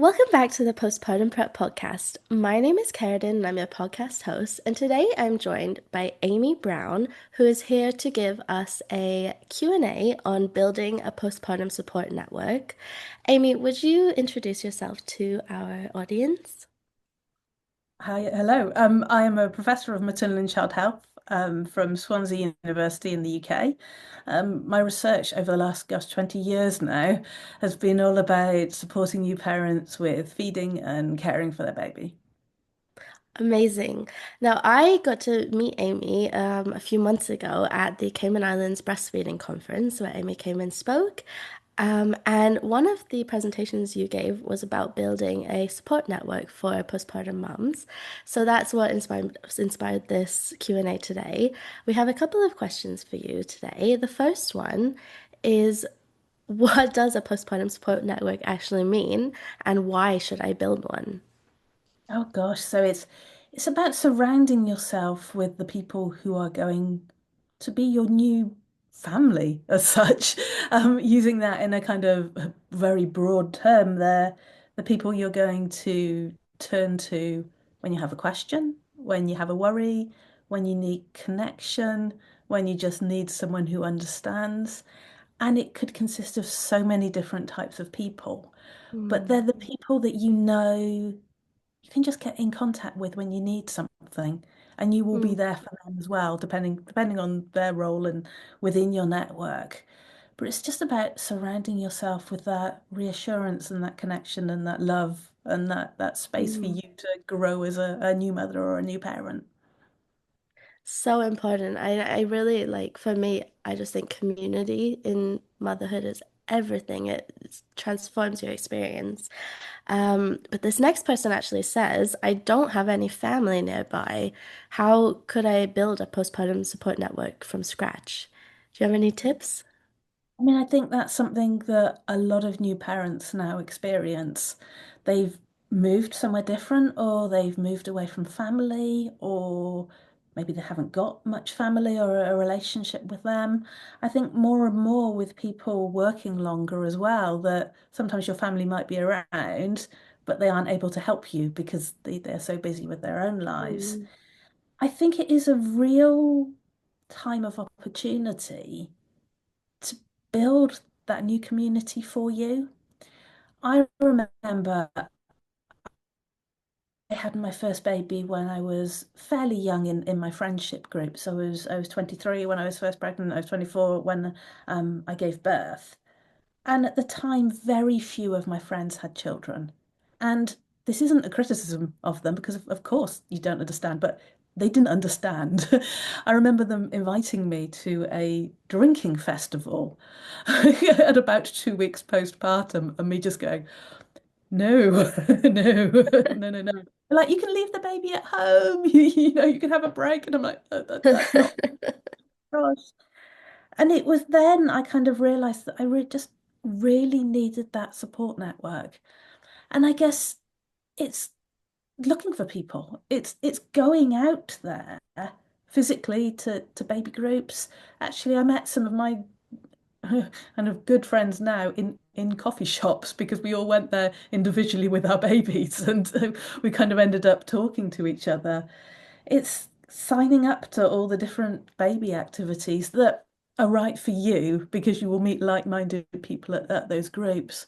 Welcome back to the Postpartum Prep Podcast. My name is Carradine and I'm your podcast host. And today I'm joined by Amy Brown, who is here to give us a Q&A on building a postpartum support network. Amy, would you introduce yourself to our audience? Hi, hello. I am a professor of maternal and child health from Swansea University in the UK. My research over the last, 20 years now has been all about supporting new parents with feeding and caring for their baby. Amazing. Now, I got to meet Amy a few months ago at the Cayman Islands Breastfeeding Conference where Amy came and spoke. And one of the presentations you gave was about building a support network for postpartum mums. So that's what inspired this Q&A today. We have a couple of questions for you today. The first one is, what does a postpartum support network actually mean, and why should I build one? Oh gosh, so it's about surrounding yourself with the people who are going to be your new family as such. Using that in a kind of very broad term, they're the people you're going to turn to when you have a question, when you have a worry, when you need connection, when you just need someone who understands. And it could consist of so many different types of people, but Mm, they're the people that you know you can just get in contact with when you need something, and you will be mm. there for them as well, depending on their role and within your network. But it's just about surrounding yourself with that reassurance and that connection and that love and that space for Mm. you to grow as a new mother or a new parent. So important. I really like, for me, I just think community in motherhood is everything. It transforms your experience. But this next person actually says, I don't have any family nearby. How could I build a postpartum support network from scratch? Do you have any tips? I mean, I think that's something that a lot of new parents now experience. They've moved somewhere different, or they've moved away from family, or maybe they haven't got much family or a relationship with them. I think more and more with people working longer as well, that sometimes your family might be around, but they aren't able to help you because they're so busy with their own lives. Mm, I think it is a real time of opportunity to build that new community for you. I remember I had my first baby when I was fairly young in my friendship group. So I was 23 when I was first pregnant. I was 24 when I gave birth. And at the time, very few of my friends had children. And this isn't a criticism of them because, of course, you don't understand, but they didn't understand. I remember them inviting me to a drinking festival at about 2 weeks postpartum, and me just going, no, no, no, no, no. Like, you can leave the baby at home, you can have a break. And I'm like, that's not, gosh. And it was then I kind of realized that I re just really needed that support network. And I guess it's looking for people. It's going out there physically to baby groups. Actually, I met some of my kind of good friends now in coffee shops because we all went there individually with our babies, and we kind of ended up talking to each other. It's signing up to all the different baby activities that are right for you because you will meet like-minded people at those groups.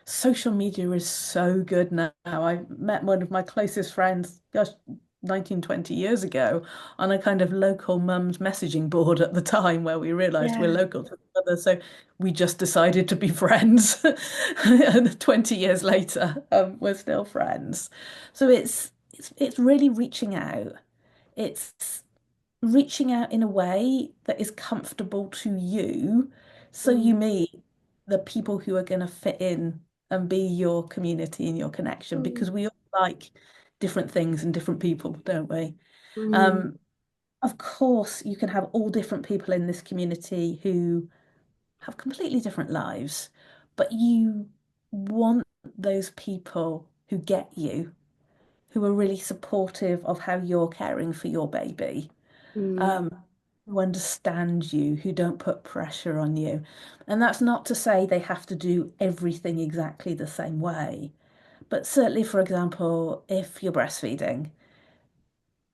Social media is so good now. I met one of my closest friends, gosh, 19, 20 years ago on a kind of local mums messaging board at the time where we realized we're Yeah. local to each other. So we just decided to be friends. And 20 years later, we're still friends. So it's really reaching out. It's reaching out in a way that is comfortable to you, so you Mm, meet the people who are going to fit in and be your community and your connection, mm, because we all like different things and different people, don't we? mm, Um, of course, you can have all different people in this community who have completely different lives, but you want those people who get you, who are really supportive of how you're caring for your baby, mm, um, who understand you, who don't put pressure on you. And that's not to say they have to do everything exactly the same way, But certainly, for example, if you're breastfeeding,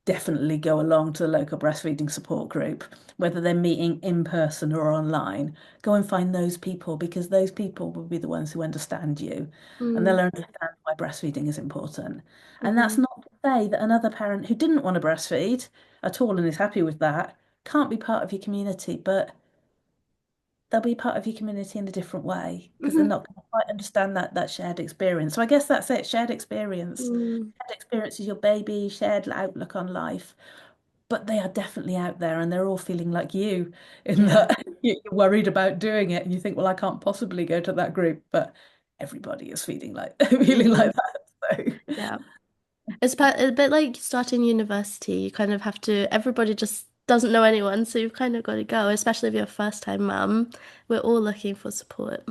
definitely go along to the local breastfeeding support group, whether they're meeting in person or online. Go and find those people because those people will be the ones who understand you and they'll Mm, understand why breastfeeding is important. And that's hmm not to say that another parent who didn't want to breastfeed at all and is happy with that can't be part of your community, but they'll be part of your community in a different way because they're hmm not going to quite understand that shared experience. So I guess that's it, shared experience. mm, Shared experience is your baby, shared outlook on life, but they are definitely out there and they're all feeling like you in yeah. that you're worried about doing it and you think, well, I can't possibly go to that group, but everybody is feeling like feeling Mm, like that. So yeah. A bit like starting university. You kind of have to, everybody just doesn't know anyone, so you've kind of got to go, especially if you're a first-time mum. We're all looking for support.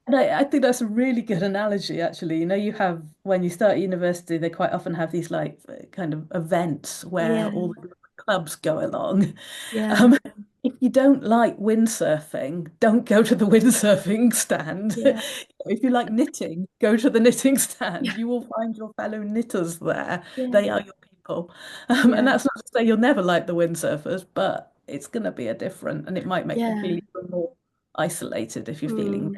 and I think that's a really good analogy, actually. You know, you have when you start university, they quite often have these like kind of events where Yeah, all the clubs go along. yeah, Um, if you don't like windsurfing, don't go to the windsurfing stand. yeah, If you like knitting, go to the knitting stand. You will find your fellow knitters there. yeah, They are your people. And yeah, that's not to say you'll never like the windsurfers, but it's going to be a different, and it might make you feel yeah. even more isolated if you're feeling Mm.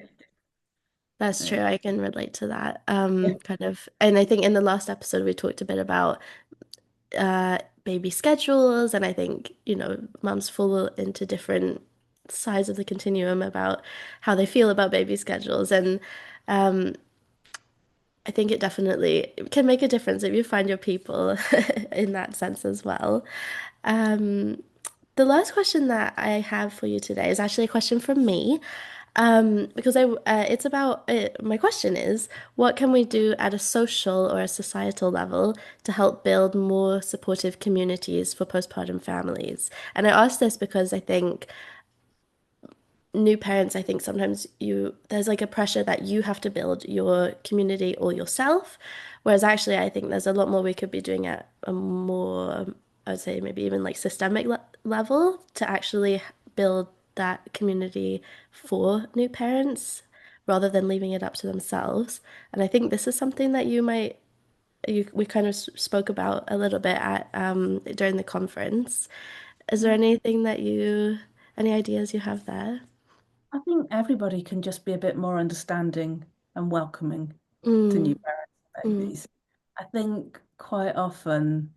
That's true. really. I can relate to that. Kind of, and I think in the last episode we talked a bit about baby schedules, and I think, mums fall into different sides of the continuum about how they feel about baby schedules. And um, I think it definitely can make a difference if you find your people in that sense as well. Um, the last question that I have for you today is actually a question from me. Because it's about my question is, what can we do at a social or a societal level to help build more supportive communities for postpartum families? And I ask this because I think new parents, I think sometimes there's like a pressure that you have to build your community all yourself, whereas actually I think there's a lot more we could be doing at a more, I would say maybe even like systemic level to actually build that community for new parents rather than leaving it up to themselves. And I think this is something that we kind of spoke about a little bit at during the conference. Is there anything any ideas you have there? I think everybody can just be a bit more understanding and welcoming to new Mm, parents and mm, babies. I think quite often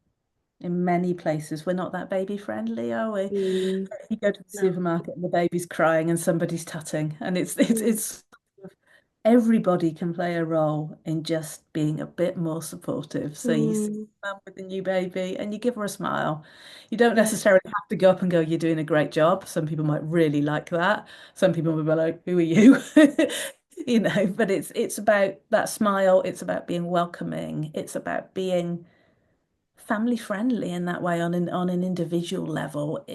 in many places we're not that baby friendly, are we? mm, You go to the no. supermarket and the baby's crying and somebody's tutting, and it's Mm, it's everybody can play a role in just being a bit more supportive. So you see mm, mum with a new baby and you give her a smile. You don't yeah. necessarily have to go up and go, "You're doing a great job." Some people might really like that. Some people will be like, "Who are you?" You know, but it's about that smile, it's about being welcoming, it's about being family friendly in that way on an individual level.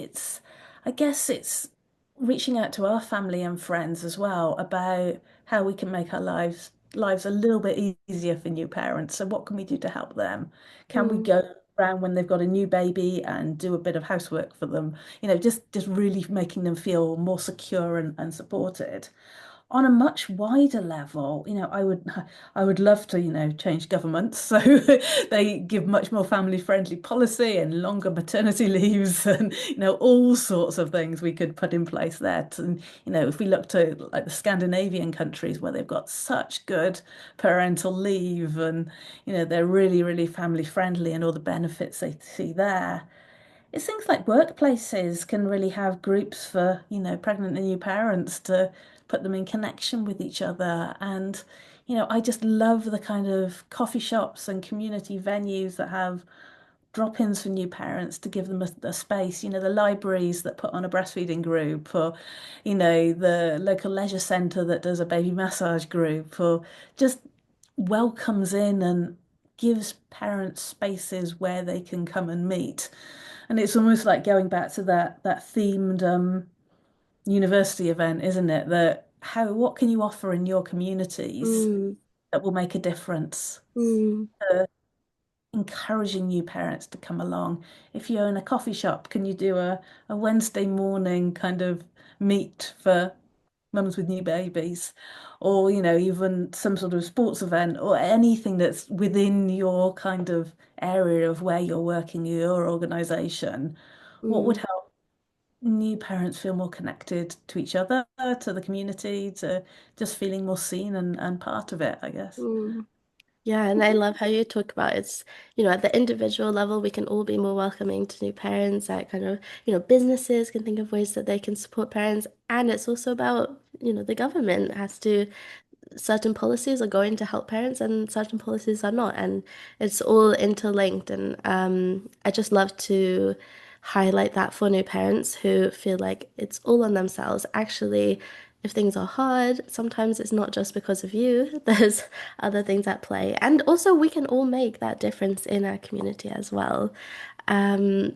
I guess it's reaching out to our family and friends as well about how we can make our lives a little bit easier for new parents. So what can we do to help them? Can we Mm, go around when they've got a new baby and do a bit of housework for them? You know, just really making them feel more secure and supported on a much wider level. I would love to, change governments so they give much more family-friendly policy and longer maternity leaves and, all sorts of things we could put in place there. If we look to like the Scandinavian countries where they've got such good parental leave and, they're really, really family friendly and all the benefits they see there. It's things like workplaces can really have groups for, pregnant and new parents to put them in connection with each other. And, I just love the kind of coffee shops and community venues that have drop-ins for new parents to give them a space, the libraries that put on a breastfeeding group, or, the local leisure centre that does a baby massage group, or just welcomes in and gives parents spaces where they can come and meet. And it's almost like going back to that themed university event, isn't it? What can you offer in your communities mm, that will make a difference? mm, Encouraging new parents to come along. If you're in a coffee shop, can you do a Wednesday morning kind of meet for mums with new babies, or even some sort of sports event or anything that's within your kind of area of where you're working, your organization, what would Mm, help new parents feel more connected to each other, to the community, to just feeling more seen and part of it, I guess. mm. Yeah, and I love how you talk about at the individual level, we can all be more welcoming to new parents. That kind of, businesses can think of ways that they can support parents. And it's also about, the government has to certain policies are going to help parents and certain policies are not. And it's all interlinked. And I just love to highlight that for new parents who feel like it's all on themselves. Actually, if things are hard, sometimes it's not just because of you, there's other things at play. And also, we can all make that difference in our community as well. Um,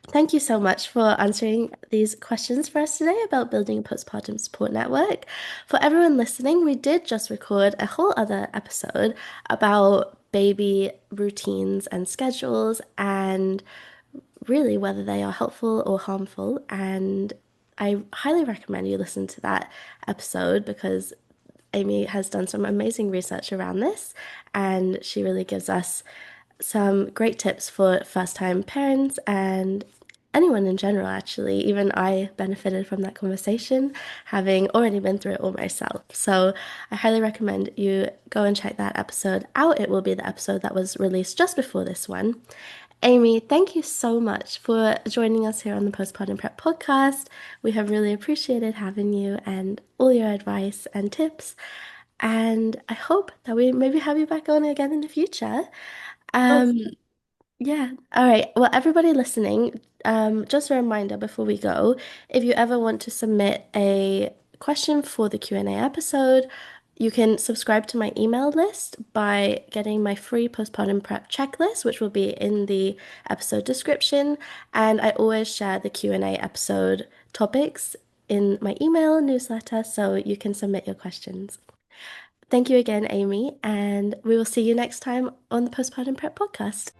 Thank you so much for answering these questions for us today about building a postpartum support network. For everyone listening, we did just record a whole other episode about baby routines and schedules and really whether they are helpful or harmful. And I highly recommend you listen to that episode because Amy has done some amazing research around this and she really gives us some great tips for first time parents and anyone in general, actually. Even I benefited from that conversation, having already been through it all myself. So I highly recommend you go and check that episode out. It will be the episode that was released just before this one. Amy, thank you so much for joining us here on the Postpartum Prep Podcast. We have really appreciated having you and all your advice and tips. And I hope that we maybe have you back on again in the future. Oh, Um, yeah. All right. Well, everybody listening, just a reminder before we go, if you ever want to submit a question for the Q&A episode, you can subscribe to my email list by getting my free postpartum prep checklist, which will be in the episode description. And I always share the Q&A episode topics in my email newsletter, so you can submit your questions. Thank you again, Amy, and we will see you next time on the Postpartum Prep Podcast.